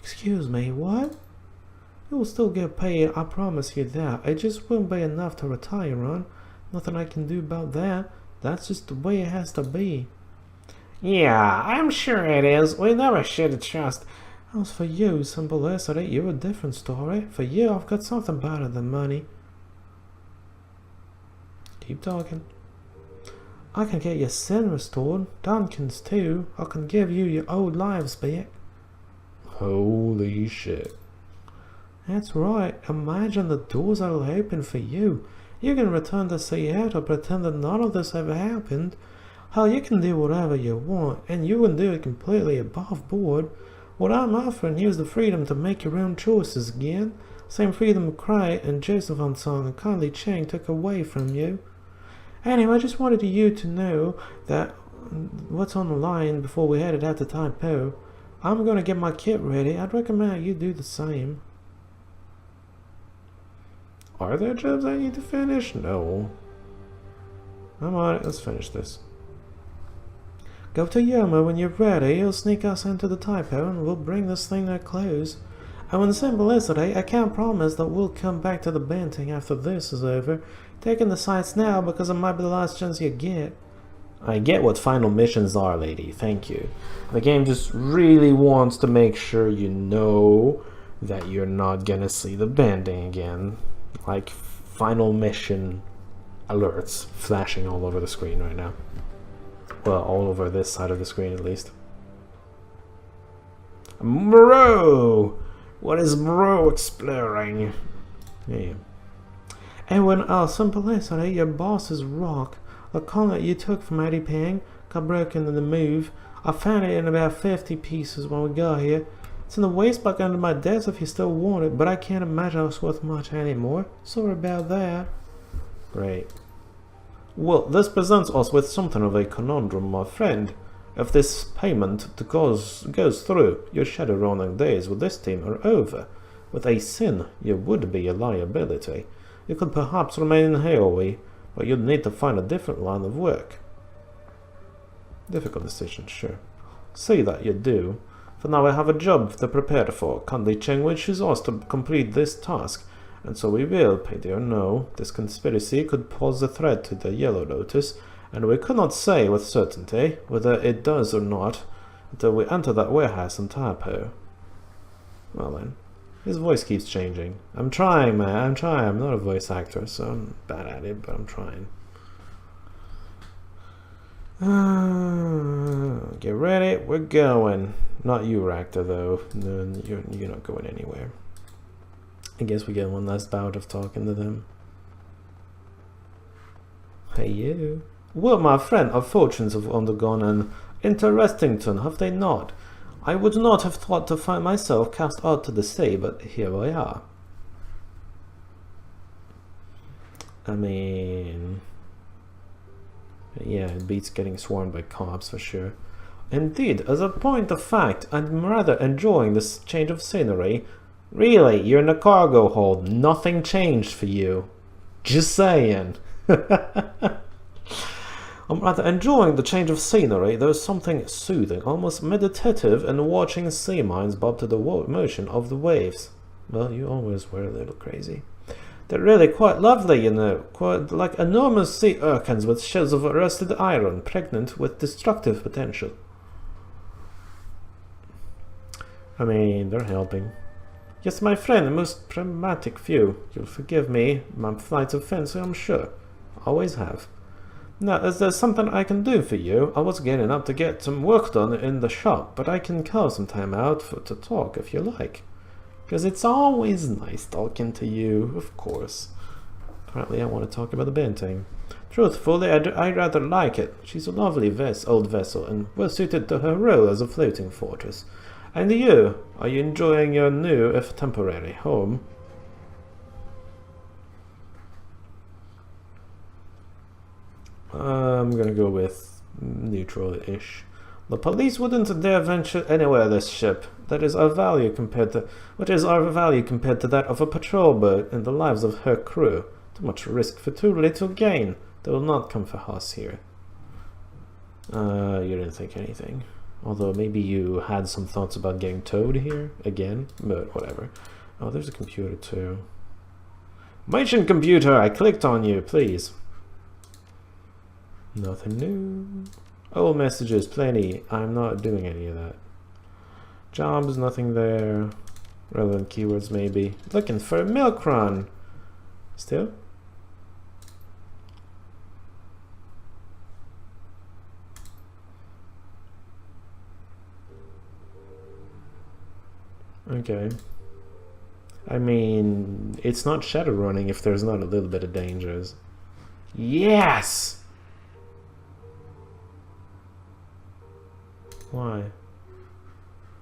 Excuse me, what? You will still get paid, I promise you that. It just won't be enough to retire on. Nothing I can do about that. That's just the way it has to be. Yeah, I'm sure it is. We never should trust. As for you, simplicity, you're a different story. For you, I've got something better than money. Keep talking. I can get your sin restored. Duncan's too. I can give you your old lives back. Holy shit. That's right. Imagine the doors are open for you. You can return to Seattle, pretend that none of this ever happened. Hell, you can do whatever you want, and you can do it completely above board. What I'm offering you is the freedom to make your own choices again. Same freedom Cry and Joseph Unsung and Conley Chang took away from you. Anyway, I just wanted you to know that what's on the line before we headed out to Taipo. I'm gonna get my kit ready. I'd recommend you do the same. Are there jobs I need to finish? No. I'm on it. Let's finish this. Go to Yoma when you're ready. He'll sneak us into the Taipo and we'll bring this thing to a close. And with simplicity, I can't promise that we'll come back to the Banting after this is over. Taking the sights now because it might be the last chance you get. I get what final missions are, lady. Thank you. The game just really wants to make sure you know that you're not gonna see the Banting again. Like final mission alerts flashing all over the screen right now. Well, all over this side of the screen at least. Bro! What is bro exploring? Yeah. And when simplicity, your boss is rock. The con that you took from Eddie Pang got broken in the move. I found it in about 50 pieces when we got here. It's in the waste bucket under my desk if you still want it, but I can't imagine it's worth much anymore. Sorry about that. Great. Well, this presents us with something of a conundrum, my friend. If this payment goes through, your Shadowrunning days with this team are over. With a sin, you would be a liability. You could perhaps remain in Hawaii, but you'd need to find a different line of work. Difficult decision, sure. Say that you do. For now I have a job to prepare for. Candy Cheng wishes us to complete this task, and so we will, pay dear no. This conspiracy could pose a threat to the Yellow Lotus, and we could not say with certainty whether it does or not until we enter that warehouse in Taipo. Well then, his voice keeps changing. I'm trying, man, I'm trying. I'm not a voice actor, so I'm bad at it, but I'm trying. Get ready, we're going. Not you, Ractor, though. No, you're not going anywhere. I guess we get one last bout of talking to them. Hey, you. Well, my friend, our fortunes have undergone an interesting turn, have they not? I would not have thought to find myself cast out to the sea, but here we are. I mean... yeah, it beats getting swarmed by cops for sure. Indeed, as a point of fact, I'm rather enjoying this change of scenery. Really, you're in a cargo hold. Nothing changed for you. Just saying. I'm rather enjoying the change of scenery. There's something soothing, almost meditative in watching sea mines bob to the motion of the waves. Well, you always were a little crazy. They're really quite lovely, you know, quite like enormous sea urchins with shells of rusted iron, pregnant with destructive potential. I mean, they're helping. Yes, my friend, a most pragmatic view. You'll forgive me, my flights of fancy, I'm sure. Always have. Now, is there something I can do for you? I was getting up to get some work done in the shop, but I can carve some time out to talk if you like. Because it's always nice talking to you, of course. Apparently I want to talk about the Banting. Truthfully, I rather like it. She's a lovely old vessel, and well suited to her role as a floating fortress. And you, are you enjoying your new, if temporary, home? I'm gonna go with neutral-ish. The police wouldn't dare venture anywhere this ship. That is our value compared to that of a patrol boat and the lives of her crew. Too much risk for too little gain. They will not come for us here. You didn't think anything. Although maybe you had some thoughts about getting towed here again, but whatever. Oh, there's a computer too. Merchant computer, I clicked on you, please. Nothing new. Old messages, plenty. I'm not doing any of that. Jobs, nothing there. Relevant keywords, maybe. Looking for a milk run. Still? Okay. I mean, it's not Shadowrunning if there's not a little bit of dangers. Yes! Why?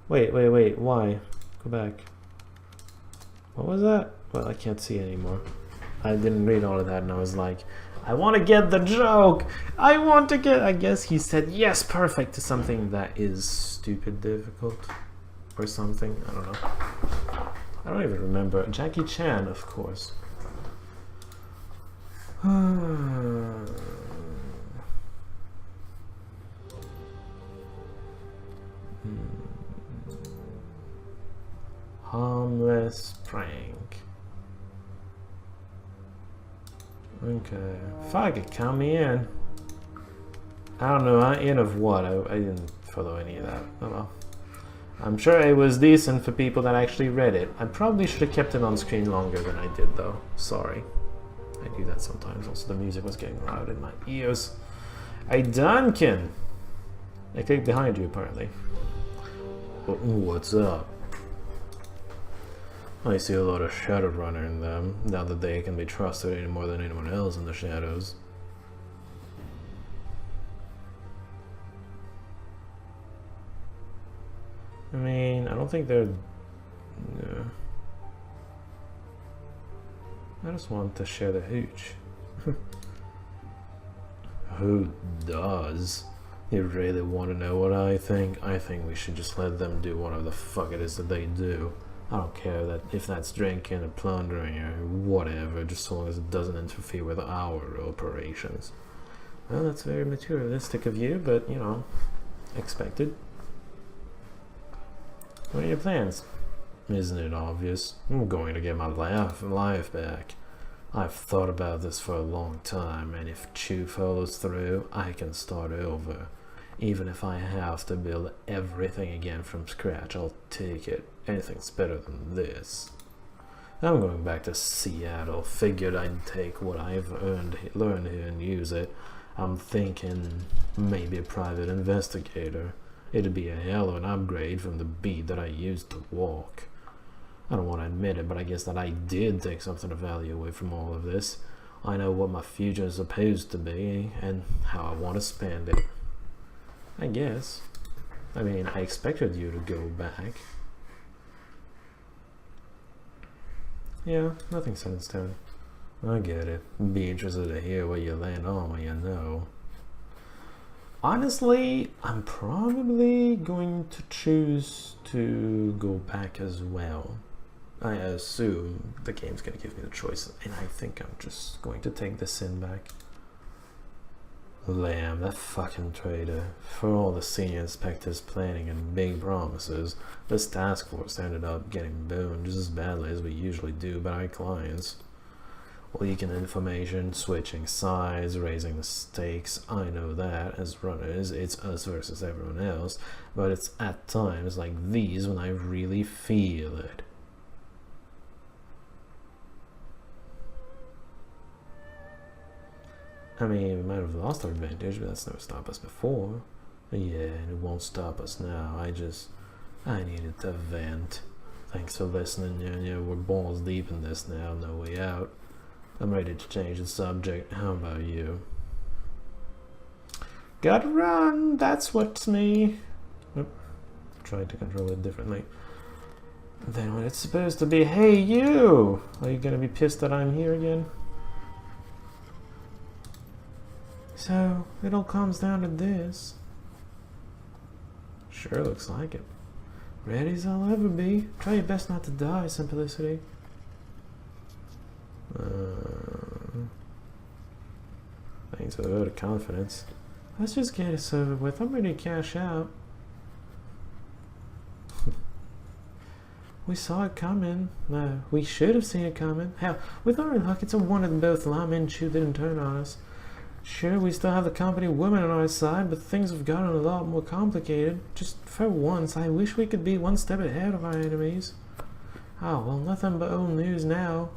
Wait, why? Go back. What was that? Well, I can't see anymore. I didn't read all of that and I was like, I want to get the joke! I want to get... I guess he said yes, perfect to something that is stupid difficult. Or something, I don't know. I don't even remember. Jackie Chan, of course. Harmless prank. Okay. Fuck it, count me in. I don't know, in of what? I didn't follow any of that. Oh well. I'm sure it was decent for people that actually read it. I probably should have kept it on screen longer than I did though. Sorry. I do that sometimes. Also the music was getting loud in my ears. Hey Duncan! I clicked behind you apparently. What's up? I see a lot of Shadowrunner in them, now that they can be trusted any more than anyone else in the shadows. I mean, I don't think they're... No. I just want to share the hooch. Who does? You really want to know what I think? I think we should just let them do whatever the fuck it is that they do. I don't care that if that's drinking or plundering or whatever, just so long as it doesn't interfere with our operations. Well, that's very materialistic of you, but, you know, expected. What are your plans? Isn't it obvious? I'm going to get my life back. I've thought about this for a long time, and if Chu follows through, I can start over. Even if I have to build everything again from scratch, I'll take it. Anything's better than this. I'm going back to Seattle. Figured I'd take what I've learned here and use it. I'm thinking maybe a private investigator. It'd be a hell of an upgrade from the beat that I used to walk. I don't want to admit it, but I guess that I did take something of value away from all of this. I know what my future is supposed to be, and how I want to spend it. I guess. I mean, I expected you to go back. Yeah, nothing set in stone. I get it. Be interested to hear what you land on when you know. Honestly, I'm probably going to choose to go back as well. I assume the game's going to give me the choice, and I think I'm just going to take the sin back. Lamb, that fucking traitor. For all the senior inspectors' planning and big promises, this task force ended up getting boned just as badly as we usually do by our clients. Leaking information, switching sides, raising the stakes. I know that, as runners, it's us versus everyone else, but it's at times like these when I really feel it. I mean, we might have lost our advantage, but that's never stopped us before. Yeah, and it won't stop us now. I needed to vent. Thanks for listening, yeah, we're balls deep in this now, no way out. I'm ready to change the subject. How about you? Gotta run, that's what's me. Nope. Tried to control it differently. Then when it's supposed to be, hey you! Are you gonna be pissed that I'm here again? So, it all comes down to this. Sure looks like it. Ready as I'll ever be. Try your best not to die, Simplicity. Thanks for the vote of confidence. Let's just get it over with. I'm ready to cash out. We saw it coming. We should have seen it coming. Hell, with our luck, it's a wonder that both Lam and Chu didn't turn on us. Sure, we still have the company of women on our side, but things have gotten a lot more complicated. Just for once, I wish we could be one step ahead of our enemies. Oh, well, nothing but old news now.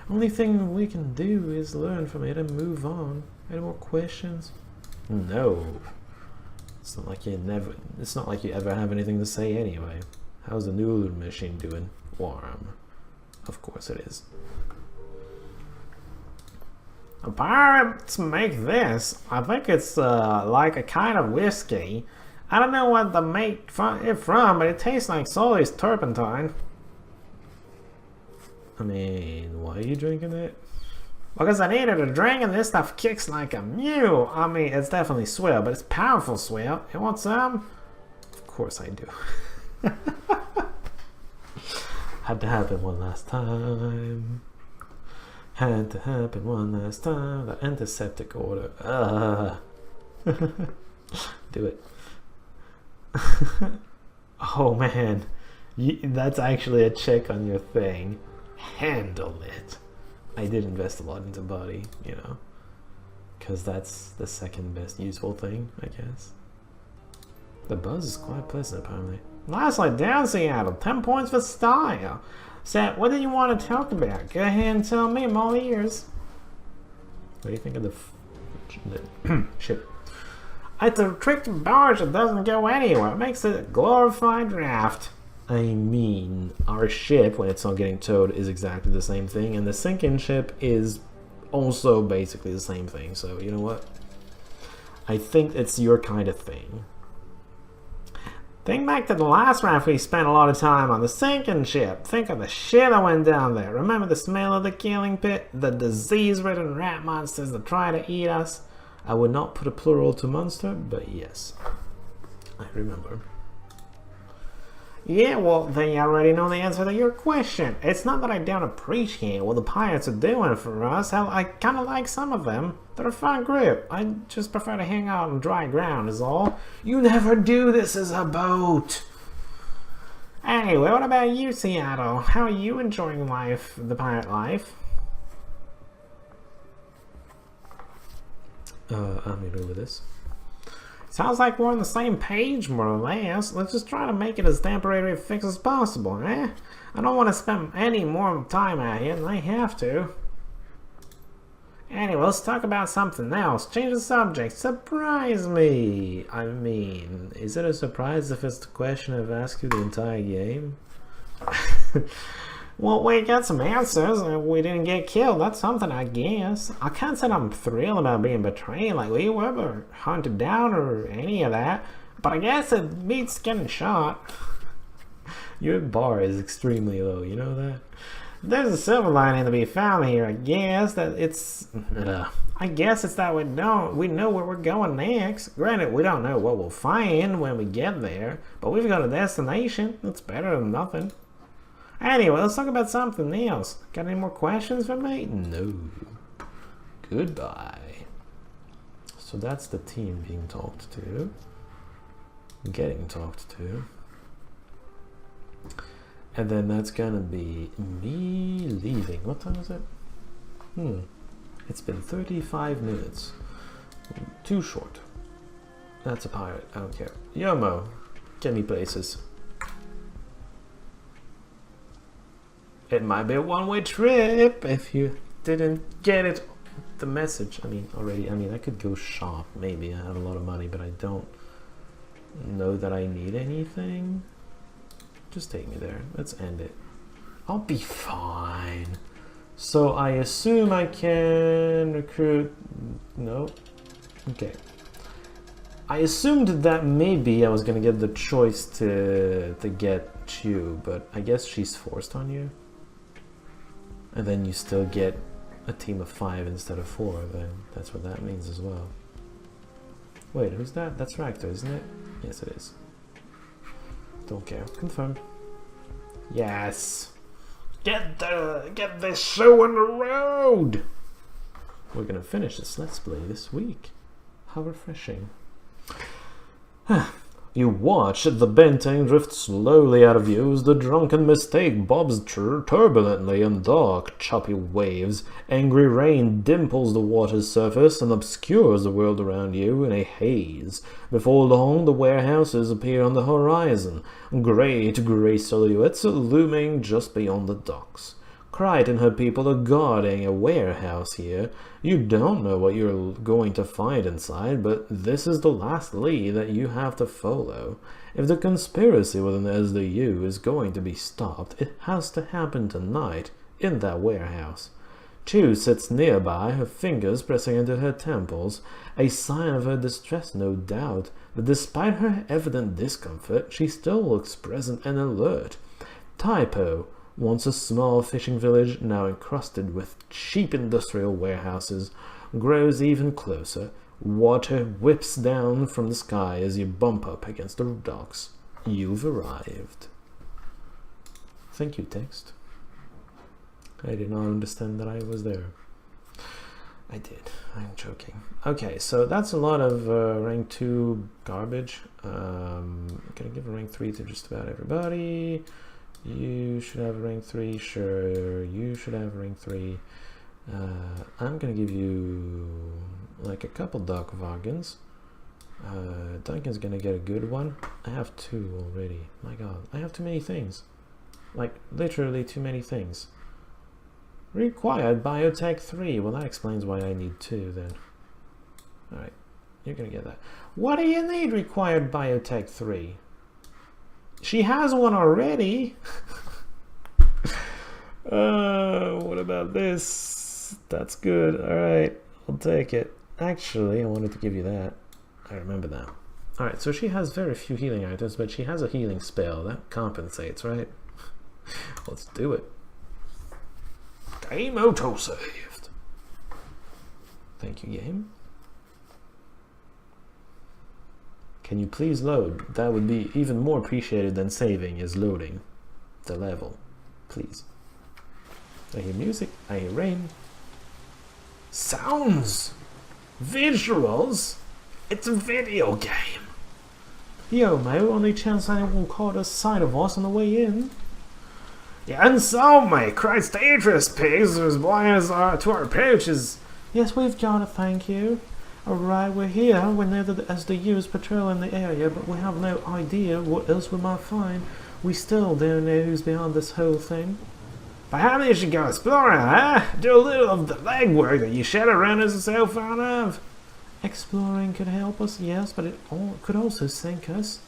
Only thing we can do is learn from it and move on. Any more questions? No. It's not like you ever have anything to say anyway. How's the new machine doing? Warm. Of course it is. Pirates make this. I think it's like a kind of whiskey. I don't know what they make it from, but it tastes like Sully's turpentine. I mean, why are you drinking it? Because I needed a drink and this stuff kicks like a mule. I mean, it's definitely swill, but it's powerful swill. You want some? Of course I do. Had to happen one last time. Had to happen one last time. The antiseptic order. Do it. Oh man, that's actually a check on your thing. Handle it. I did invest a lot into body, you know, because that's the second best useful thing, I guess. The buzz is quite pleasant, apparently. Nicely done, Seattle. 10 points for style. So, what did you want to talk about? Go ahead and tell me. I'm all ears. What do you think of the ship? It's a tricky barge that doesn't go anywhere. It makes it a glorified raft. I mean, our ship, when it's not getting towed, is exactly the same thing, and the sinking ship is also basically the same thing. So, you know what? I think it's your kind of thing. Think back to the last raft we spent a lot of time on, the sinking ship. Think of the shit that went down there. Remember the smell of the killing pit? The disease-ridden rat monsters that try to eat us? I would not put a plural to monster, but yes. I remember. Yeah, well, then you already know the answer to your question. It's not that I don't appreciate what the pirates are doing for us. Hell, I kind of like some of them. They're a fun group. I just prefer to hang out on dry ground is all. You never do this as a boat. Anyway, what about you, Seattle? How are you enjoying life, the pirate life? I'm in over this. Sounds like we're on the same page, more or less. Let's just try to make it as temporary a fix as possible, eh? I don't want to spend any more time out here than I have to. Anyway, let's talk about something else. Change the subject. Surprise me! I mean, is it a surprise if it's the question I've asked you the entire game? Well, we got some answers and we didn't get killed. That's something, I guess. I can't say I'm thrilled about being betrayed like we were or hunted down or any of that. But I guess it beats getting shot. Your bar is extremely low, you know that? There's a silver lining to be found here, I guess. I guess it's that we know where we're going next. Granted, we don't know what we'll find when we get there. But we've got a destination. It's better than nothing. Anyway, let's talk about something else. Got any more questions for me? No. Goodbye. So that's the team being talked to. Getting talked to. And then that's gonna be me leaving. What time is it? It's been 35 minutes. Too short. That's a pirate. I don't care. Yomo, get me places. It might be a one-way trip if you didn't get it. The message. I mean, I could go shop. Maybe I have a lot of money, but I don't know that I need anything. Just take me there. Let's end it. I'll be fine. So I assume I can recruit. No. Okay. I assumed that maybe I was gonna get the choice to get Chu, but I guess she's forced on you. And then you still get a team of 5 instead of 4, then that's what that means as well. Wait, who's that? That's Ractor, isn't it? Yes, it is. Don't care. Confirm. Yes. Get this show on the road. We're gonna finish this Let's Play this week. How refreshing. You watch the bentane drift slowly out of view as the drunken mistake bobs turbulently in dark, choppy waves. Angry rain dimples the water's surface and obscures the world around you in a haze. Before long, the warehouses appear on the horizon, great grey silhouettes looming just beyond the docks. Cricht and her people are guarding a warehouse here. You don't know what you're going to find inside, but this is the last lead that you have to follow. If the conspiracy within the SDU is going to be stopped, it has to happen tonight, in that warehouse. Chu sits nearby, her fingers pressing into her temples, a sign of her distress, no doubt, but despite her evident discomfort, she still looks present and alert. Typo, once a small fishing village, now encrusted with cheap industrial warehouses, grows even closer. Water whips down from the sky as you bump up against the docks. You've arrived. Thank you, text. I did not understand that I was there. I did. I'm joking. Okay, so that's a lot of rank 2 garbage. Gonna give a rank 3 to just about everybody. You should have a rank 3, sure. You should have a rank 3. I'm gonna give you like a couple Doc Vagans. Duncan's gonna get a good one. I have 2 already. My god, I have too many things. Like, literally too many things. Required Biotech 3. Well, that explains why I need 2 then. Alright, you're gonna get that. What do you need required Biotech 3? She has one already. What about this? That's good. Alright, I'll take it. Actually, I wanted to give you that. I remember now. Alright, so she has very few healing items, but she has a healing spell. That compensates, right? Let's do it. Game auto-saved. Thank you, game. Can you please load? That would be even more appreciated than saving is loading the level. Please. I hear music. I hear rain. Sounds! Visuals! It's a video game! Yo, mate, only chance anyone caught a sight of us on the way in? Yeah, and so, mate, Christ dangerous pigs as blind as our, to our approaches. Yes, we've got it, thank you. Alright, we're here. We know that the SDU's patrolling the area, but we have no idea what else we might find. We still don't know who's behind this whole thing. Perhaps you should go exploring, huh? Do a little of the legwork that you Shadowrunners are so fond of. Exploring could help us, yes, but it could also sink us.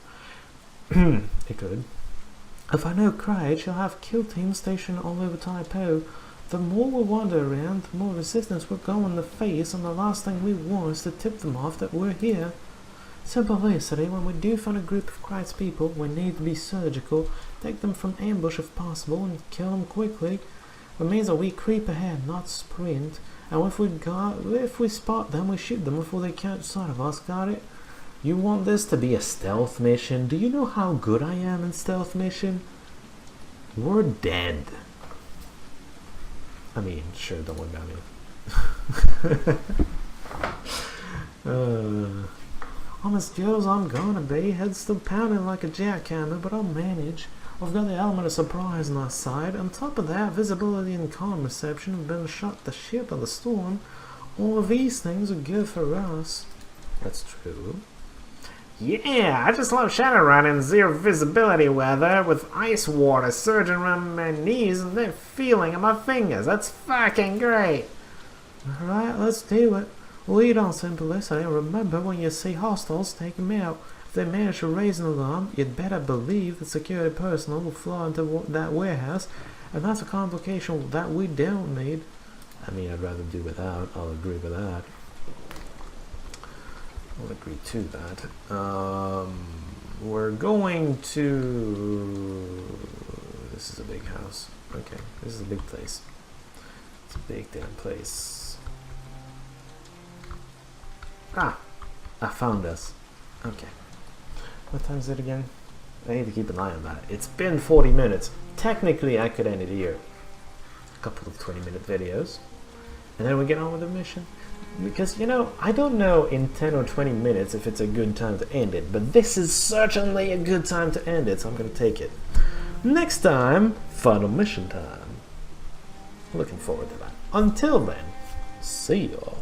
It could. If I know Cricht, she'll have kill teams stationed all over Typo. The more we wander around, the more resistance we're going to face, and the last thing we want is to tip them off that we're here. Simplicity, when we do find a group of Cricht's people, we need to be surgical, take them from ambush if possible, and kill them quickly. It means that we creep ahead, not sprint, and if we spot them, we shoot them before they catch sight of us, got it? You want this to be a stealth mission? Do you know how good I am in stealth mission? We're dead. I mean, sure, don't worry about me. Honest Joe's I'm gonna be. Head's still pounding like a jackhammer, but I'll manage. I've got the element of surprise on our side. On top of that, visibility and comm reception have been shot to shit by the storm. All of these things are good for us. That's true. Yeah, I just love Shadowrun in zero visibility weather with ice water surging around my knees and then feeling on my fingers. That's fucking great. Alright, let's do it. Lead on, Simplicity. Remember, when you see hostiles, take them out. If they manage to raise an alarm, you'd better believe the security personnel will fly into that warehouse, and that's a complication that we don't need. I mean, I'd rather do without. I'll agree with that. I'll agree to that. We're going to... This is a big house. Okay, this is a big place. It's a big damn place. Ah! I found us. Okay. What time is it again? I need to keep an eye on that. It's been 40 minutes. Technically, I could end it here. A couple of 20-minute videos. And then we get on with the mission. Because, you know, I don't know in 10 or 20 minutes if it's a good time to end it, but this is certainly a good time to end it, so I'm gonna take it. Next time, final mission time. Looking forward to that. Until then, see y'all.